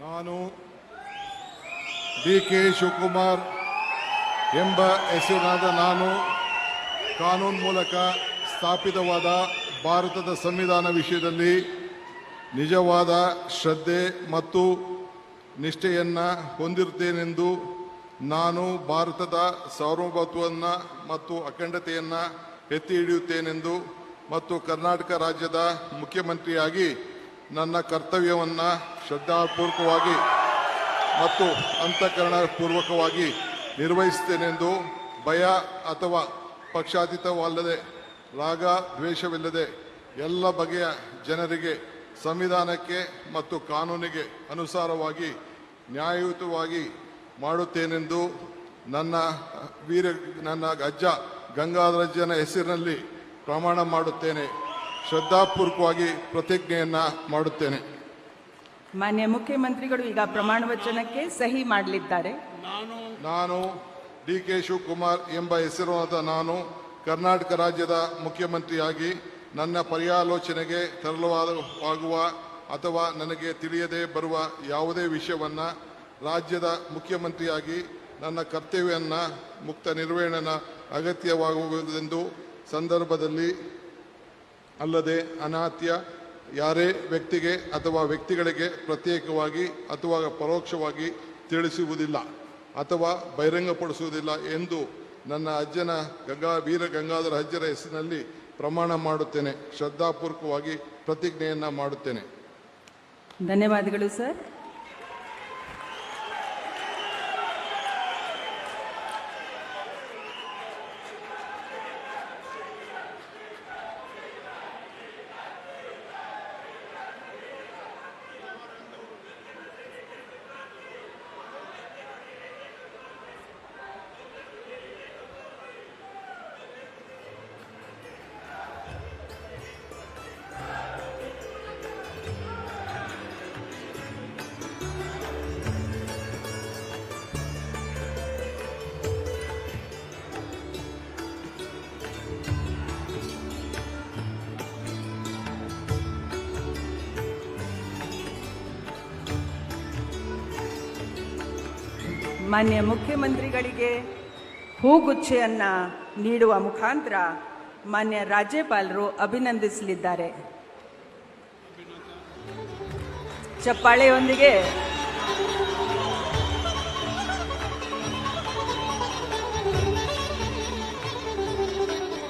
ನಾನು ಡಿ.ಕೆ. ಶಿವಕುಮಾರ್ ಎಂಬ ಹೆಸರಿನಾದ ನಾನು ಕಾನೂನು ಮೂಲಕ ಸ್ಥಾಪಿತವಾದ ಭಾರತದ ಸಂವಿಧಾನ ವಿಷಯದಲ್ಲಿ ನಿಜವಾದ ಶ್ರದ್ಧೆ ಮತ್ತು ನಿಷ್ಠೆಯನ್ನು ಹೊಂದಿರುತ್ತೇನೆಂದು ನಾನು ಭಾರತದ ಸಾರ್ವಭೌಮತ್ವವನ್ನು ಮತ್ತು ಅಖಂಡತೆಯನ್ನು ಎತ್ತಿ ಹಿಡಿಯುತ್ತೇನೆಂದು ಮತ್ತು ಕರ್ನಾಟಕ ರಾಜ್ಯದ ಮುಖ್ಯಮಂತ್ರಿಯಾಗಿ ನನ್ನ ಕರ್ತವ್ಯವನ್ನು ಶ್ರದ್ಧಾಪೂರ್ವಕವಾಗಿ ಮತ್ತು ಅಂತಃಕರಣಪೂರ್ವಕವಾಗಿ ನಿರ್ವಹಿಸುತ್ತೇನೆಂದು ಭಯ ಅಥವಾ ಪಕ್ಷಾತೀತವಲ್ಲದೆ ರಾಗ ದ್ವೇಷವಿಲ್ಲದೆ ಎಲ್ಲ ಬಗೆಯ ಜನರಿಗೆ ಸಂವಿಧಾನಕ್ಕೆ ಮತ್ತು ಕಾನೂನಿಗೆ ಅನುಸಾರವಾಗಿ ನ್ಯಾಯಯುತವಾಗಿ ಮಾಡುತ್ತೇನೆಂದು ನನ್ನ ಅಜ್ಜ ಗಂಗಾಧರಜ್ಜನ ಹೆಸರಿನಲ್ಲಿ ಪ್ರಮಾಣ ಮಾಡುತ್ತೇನೆ. ಶ್ರದ್ಧಾಪೂರ್ವಕವಾಗಿ ಪ್ರತಿಜ್ಞೆಯನ್ನು ಮಾಡುತ್ತೇನೆ. ಮಾನ್ಯ ಮುಖ್ಯಮಂತ್ರಿಗಳು ಈಗ ಪ್ರಮಾಣ ವಚನಕ್ಕೆ ಸಹಿ ಮಾಡಲಿದ್ದಾರೆ. ನಾನು ಡಿ.ಕೆ. ಶಿವಕುಮಾರ್ ಎಂಬ ಹೆಸರಾದ ನಾನು ಕರ್ನಾಟಕ ರಾಜ್ಯದ ಮುಖ್ಯಮಂತ್ರಿಯಾಗಿ ನನ್ನ ಪರ್ಯಾಲೋಚನೆಗೆ ತರಲಾಗುವ ಅಥವಾ ನನಗೆ ತಿಳಿಯದೇ ಬರುವ ಯಾವುದೇ ವಿಷಯವನ್ನು ರಾಜ್ಯದ ಮುಖ್ಯಮಂತ್ರಿಯಾಗಿ ನನ್ನ ಕರ್ತವ್ಯವನ್ನು ಮುಕ್ತ ನಿರ್ವಹಣೆಯ ಅಗತ್ಯವಾಗುವುದೆಂದು ಸಂದರ್ಭದಲ್ಲಿ ಅಲ್ಲದೆ ಅನಾತ್ಯ ಯಾರೇ ವ್ಯಕ್ತಿಗೆ ಅಥವಾ ವ್ಯಕ್ತಿಗಳಿಗೆ ಪ್ರತ್ಯೇಕವಾಗಿ ಅಥವಾ ಪರೋಕ್ಷವಾಗಿ ತಿಳಿಸುವುದಿಲ್ಲ ಅಥವಾ ಬಹಿರಂಗಪಡಿಸುವುದಿಲ್ಲ ಎಂದು ನನ್ನ ಅಜ್ಜನ ವೀರ ಗಂಗಾಧರ ಅಜ್ಜರ ಹೆಸರಿನಲ್ಲಿ ಪ್ರಮಾಣ ಮಾಡುತ್ತೇನೆ. ಶ್ರದ್ಧಾಪೂರ್ವಕವಾಗಿ ಪ್ರತಿಜ್ಞೆಯನ್ನು ಮಾಡುತ್ತೇನೆ. ಧನ್ಯವಾದಗಳು ಸರ್. ಮಾನ್ಯ ಮುಖ್ಯಮಂತ್ರಿಗಳಿಗೆ ಹೂಗುಚ್ಛೆಯನ್ನು ನೀಡುವ ಮುಖಾಂತರ ಮಾನ್ಯ ರಾಜ್ಯಪಾಲರು ಅಭಿನಂದಿಸಲಿದ್ದಾರೆ. ಚಪ್ಪಾಳೆಯೊಂದಿಗೆ